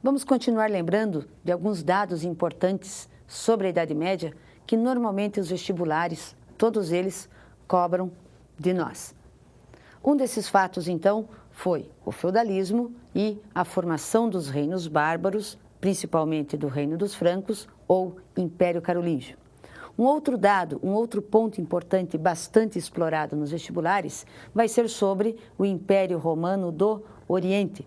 Vamos continuar lembrando de alguns dados importantes sobre a Idade Média que normalmente os vestibulares, todos eles, cobram de nós. Um desses fatos, então, foi o feudalismo e a formação dos reinos bárbaros, principalmente do Reino dos Francos ou Império Carolíngio. Um outro dado, um outro ponto importante bastante explorado nos vestibulares vai ser sobre o Império Romano do Oriente.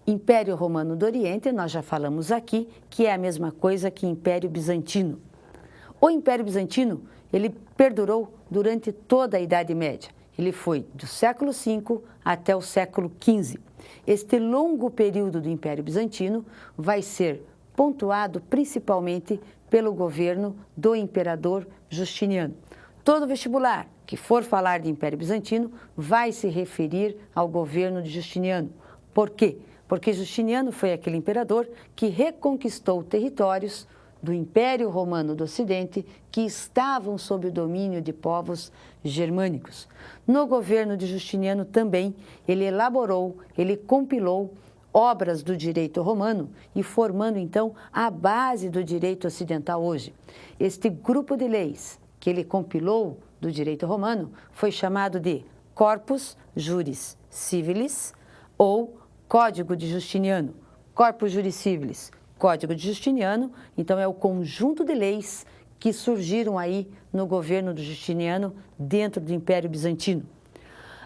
Império Romano do Oriente, nós já falamos aqui, que é a mesma coisa que Império Bizantino. O Império Bizantino, ele perdurou durante toda a Idade Média. Ele foi do século V até o século XV. Este longo período do Império Bizantino vai ser pontuado principalmente pelo governo do imperador Justiniano. Todo vestibular que for falar de Império Bizantino vai se referir ao governo de Justiniano. Por quê? Porque Justiniano foi aquele imperador que reconquistou territórios do Império Romano do Ocidente que estavam sob o domínio de povos germânicos. No governo de Justiniano também, ele elaborou, ele compilou obras do direito romano e formando então a base do direito ocidental hoje. Este grupo de leis que ele compilou do direito romano foi chamado de Corpus Juris Civilis ou Código de Justiniano. Corpus Juris Civilis, Código de Justiniano, então é o conjunto de leis que surgiram aí no governo do Justiniano dentro do Império Bizantino.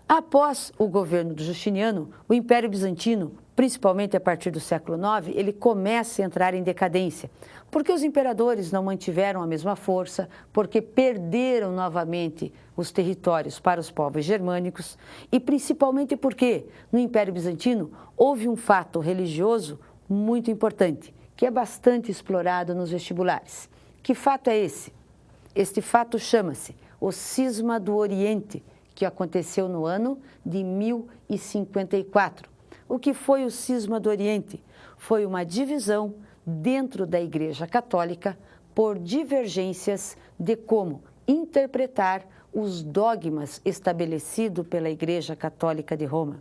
Após o governo do Justiniano, o Império Bizantino, principalmente a partir do século IX, ele começa a entrar em decadência, porque os imperadores não mantiveram a mesma força, porque perderam novamente os territórios para os povos germânicos e principalmente porque no Império Bizantino houve um fato religioso muito importante, que é bastante explorado nos vestibulares. Que fato é esse? Este fato chama-se o Cisma do Oriente, que aconteceu no ano de 1054. O que foi o Cisma do Oriente? Foi uma divisão dentro da Igreja Católica por divergências de como interpretar os dogmas estabelecidos pela Igreja Católica de Roma.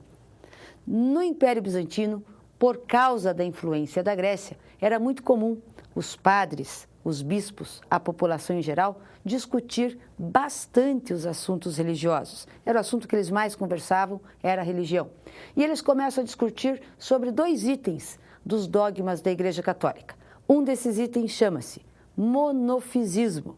No Império Bizantino, por causa da influência da Grécia, era muito comum os padres, os bispos, a população em geral, discutir bastante os assuntos religiosos. Era o assunto que eles mais conversavam, era a religião. E eles começam a discutir sobre dois itens dos dogmas da Igreja Católica. Um desses itens chama-se monofisismo.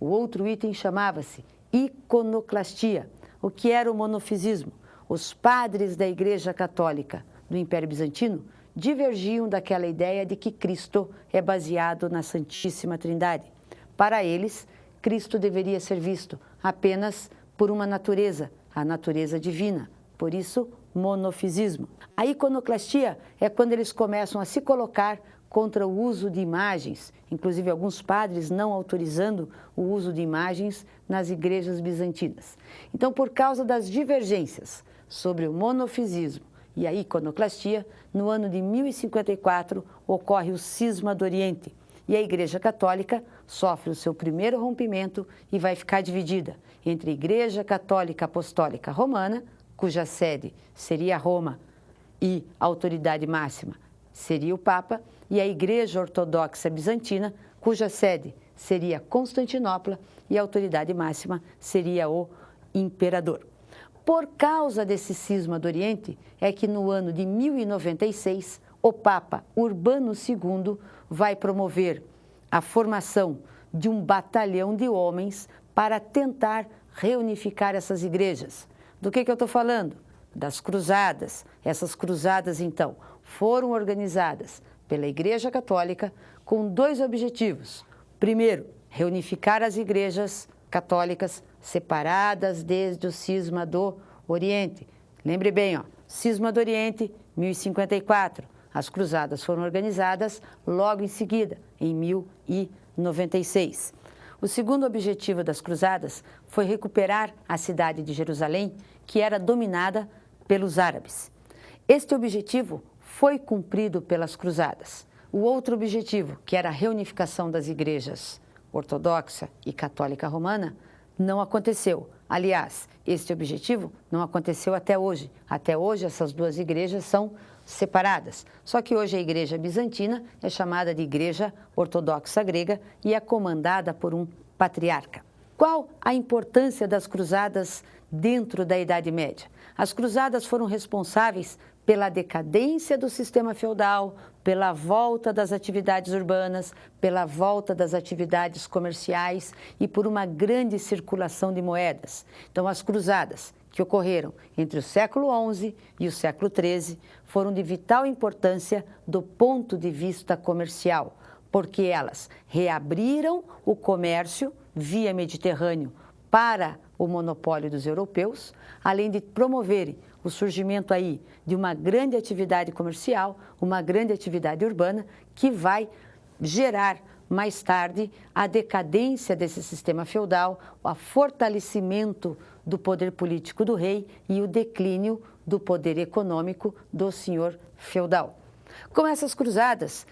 O outro item chamava-se iconoclastia. O que era o monofisismo? Os padres da Igreja Católica do Império Bizantino divergiam daquela ideia de que Cristo é baseado na Santíssima Trindade. Para eles, Cristo deveria ser visto apenas por uma natureza, a natureza divina. Por isso, monofisismo. A iconoclastia é quando eles começam a se colocar contra o uso de imagens, inclusive alguns padres não autorizando o uso de imagens nas igrejas bizantinas. Então, por causa das divergências sobre o monofisismo e a iconoclastia, no ano de 1054 ocorre o Cisma do Oriente e a Igreja Católica sofre o seu primeiro rompimento e vai ficar dividida entre a Igreja Católica Apostólica Romana, cuja sede seria Roma e a autoridade máxima seria o Papa, e a Igreja Ortodoxa Bizantina, cuja sede seria Constantinopla e a autoridade máxima seria o Imperador. Por causa desse cisma do Oriente, é que no ano de 1096, o Papa Urbano II vai promover a formação de um batalhão de homens para tentar reunificar essas igrejas. Do que eu estou falando? Das cruzadas. Essas cruzadas, então, foram organizadas pela Igreja Católica com dois objetivos. Primeiro, reunificar as igrejas católicas separadas desde o Cisma do Oriente. Lembre bem, Cisma do Oriente, 1054. As cruzadas foram organizadas logo em seguida, em 1096. O segundo objetivo das cruzadas foi recuperar a cidade de Jerusalém, que era dominada pelos árabes. Este objetivo foi cumprido pelas cruzadas. O outro objetivo, que era a reunificação das igrejas ortodoxa e católica romana, não aconteceu. Aliás, este objetivo não aconteceu até hoje. Até hoje, essas duas igrejas são separadas. Só que hoje a Igreja Bizantina é chamada de Igreja Ortodoxa Grega e é comandada por um patriarca. Qual a importância das cruzadas dentro da Idade Média? As cruzadas foram responsáveis pela decadência do sistema feudal, pela volta das atividades urbanas, pela volta das atividades comerciais e por uma grande circulação de moedas. Então, as cruzadas que ocorreram entre o século XI e o século XIII foram de vital importância do ponto de vista comercial, porque elas reabriram o comércio via Mediterrâneo para o monopólio dos europeus, além de promoverem o surgimento aí de uma grande atividade comercial, uma grande atividade urbana, que vai gerar mais tarde a decadência desse sistema feudal, o fortalecimento do poder político do rei e o declínio do poder econômico do senhor feudal. Com essas cruzadas,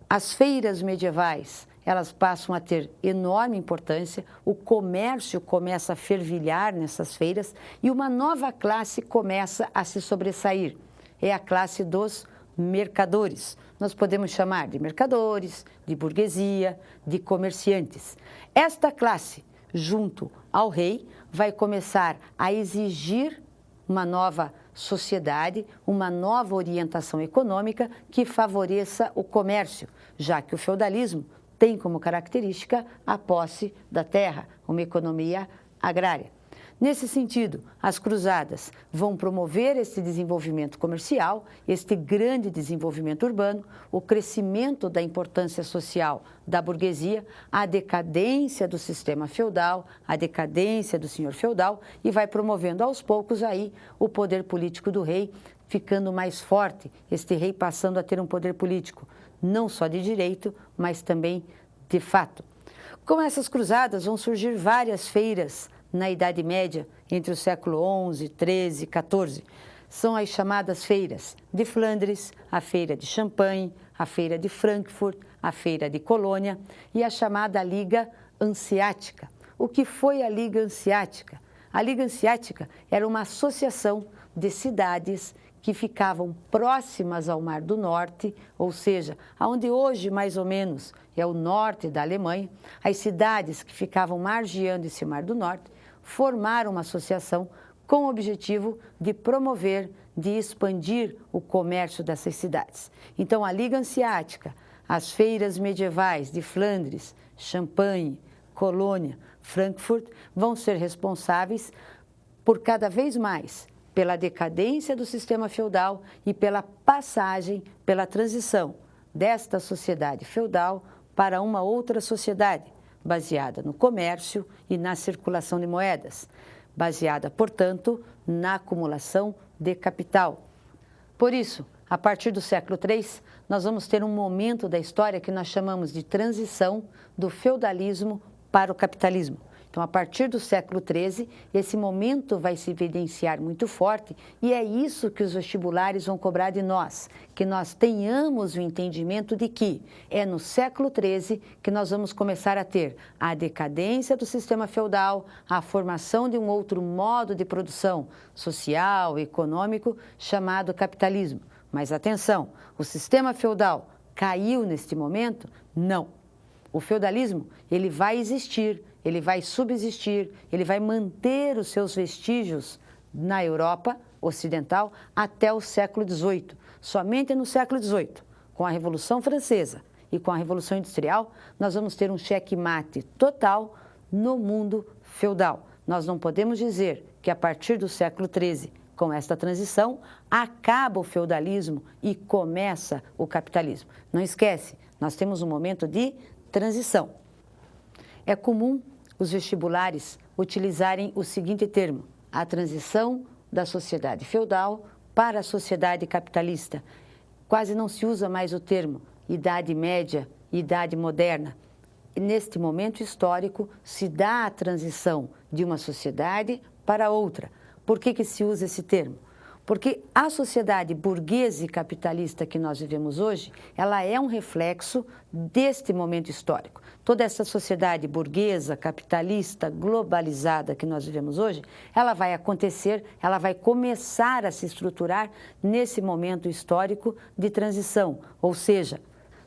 as feiras medievais, elas passam a ter enorme importância, o comércio começa a fervilhar nessas feiras e uma nova classe começa a se sobressair. É a classe dos mercadores. Nós podemos chamar de mercadores, de burguesia, de comerciantes. Esta classe, junto ao rei, vai começar a exigir uma nova sociedade, uma nova orientação econômica que favoreça o comércio, já que o feudalismo tem como característica a posse da terra, uma economia agrária. Nesse sentido, as cruzadas vão promover esse desenvolvimento comercial, este grande desenvolvimento urbano, o crescimento da importância social da burguesia, a decadência do sistema feudal, a decadência do senhor feudal e vai promovendo aos poucos aí o poder político do rei, ficando mais forte, este rei passando a ter um poder político não só de direito, mas também de fato. Com essas cruzadas vão surgir várias feiras na Idade Média, entre o século XI, XIII, XIV. São as chamadas feiras de Flandres, a feira de Champagne, a feira de Frankfurt, a feira de Colônia e a chamada Liga Hanseática. O que foi a Liga Hanseática? A Liga Hanseática era uma associação de cidades que ficavam próximas ao Mar do Norte, ou seja, aonde hoje mais ou menos é o norte da Alemanha, as cidades que ficavam margeando esse Mar do Norte formaram uma associação com o objetivo de promover, de expandir o comércio dessas cidades. Então, a Liga Hanseática, as feiras medievais de Flandres, Champagne, Colônia, Frankfurt, vão ser responsáveis por cada vez mais pela decadência do sistema feudal e pela passagem, pela transição desta sociedade feudal para uma outra sociedade, baseada no comércio e na circulação de moedas, baseada, portanto, na acumulação de capital. Por isso, a partir do século III, nós vamos ter um momento da história que nós chamamos de transição do feudalismo para o capitalismo. Então, a partir do século XIII, esse momento vai se evidenciar muito forte e é isso que os vestibulares vão cobrar de nós, que nós tenhamos o entendimento de que é no século XIII que nós vamos começar a ter a decadência do sistema feudal, a formação de um outro modo de produção social e econômico chamado capitalismo. Mas atenção, o sistema feudal caiu neste momento? Não. O feudalismo, ele vai existir, ele vai subsistir, ele vai manter os seus vestígios na Europa Ocidental até o século XVIII. Somente no século XVIII, com a Revolução Francesa e com a Revolução Industrial, nós vamos ter um checkmate total no mundo feudal. Nós não podemos dizer que a partir do século XIII, com esta transição, acaba o feudalismo e começa o capitalismo. Não esquece, nós temos um momento de transição. É comum os vestibulares utilizarem o seguinte termo: a transição da sociedade feudal para a sociedade capitalista. Quase não se usa mais o termo Idade Média, Idade Moderna. E neste momento histórico se dá a transição de uma sociedade para outra. Por que se usa esse termo? Porque a sociedade burguesa e capitalista que nós vivemos hoje, ela é um reflexo deste momento histórico. Toda essa sociedade burguesa, capitalista, globalizada que nós vivemos hoje, ela vai acontecer, ela vai começar a se estruturar nesse momento histórico de transição, ou seja,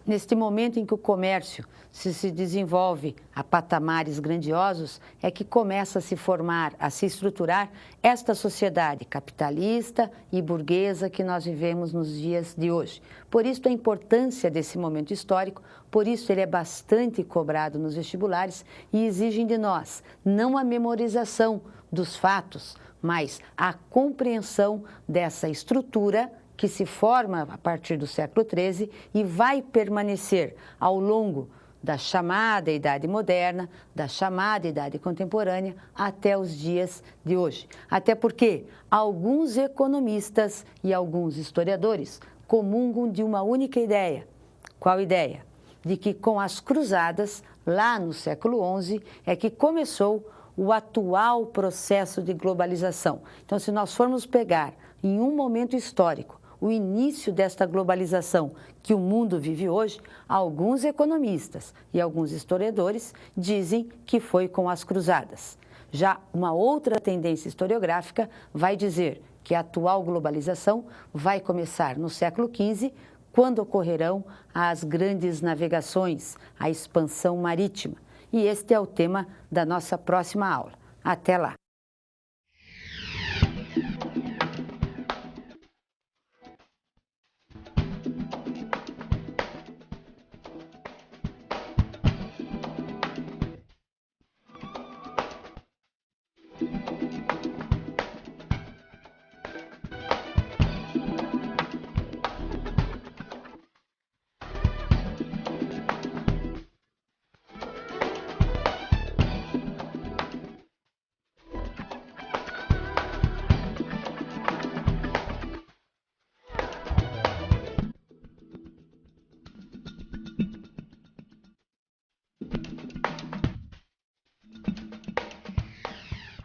neste momento em que o comércio se desenvolve a patamares grandiosos, é que começa a se formar, a se estruturar esta sociedade capitalista e burguesa que nós vivemos nos dias de hoje. Por isso a importância desse momento histórico, por isso ele é bastante cobrado nos vestibulares e exigem de nós não a memorização dos fatos, mas a compreensão dessa estrutura que se forma a partir do século XIII e vai permanecer ao longo da chamada Idade Moderna, da chamada Idade Contemporânea, até os dias de hoje. Até porque alguns economistas e alguns historiadores comungam de uma única ideia. Qual ideia? De que com as cruzadas, lá no século XI, é que começou o atual processo de globalização. Então, se nós formos pegar em um momento histórico o início desta globalização que o mundo vive hoje, alguns economistas e alguns historiadores dizem que foi com as cruzadas. Já uma outra tendência historiográfica vai dizer que a atual globalização vai começar no século XV, quando ocorrerão as grandes navegações, a expansão marítima. E este é o tema da nossa próxima aula. Até lá!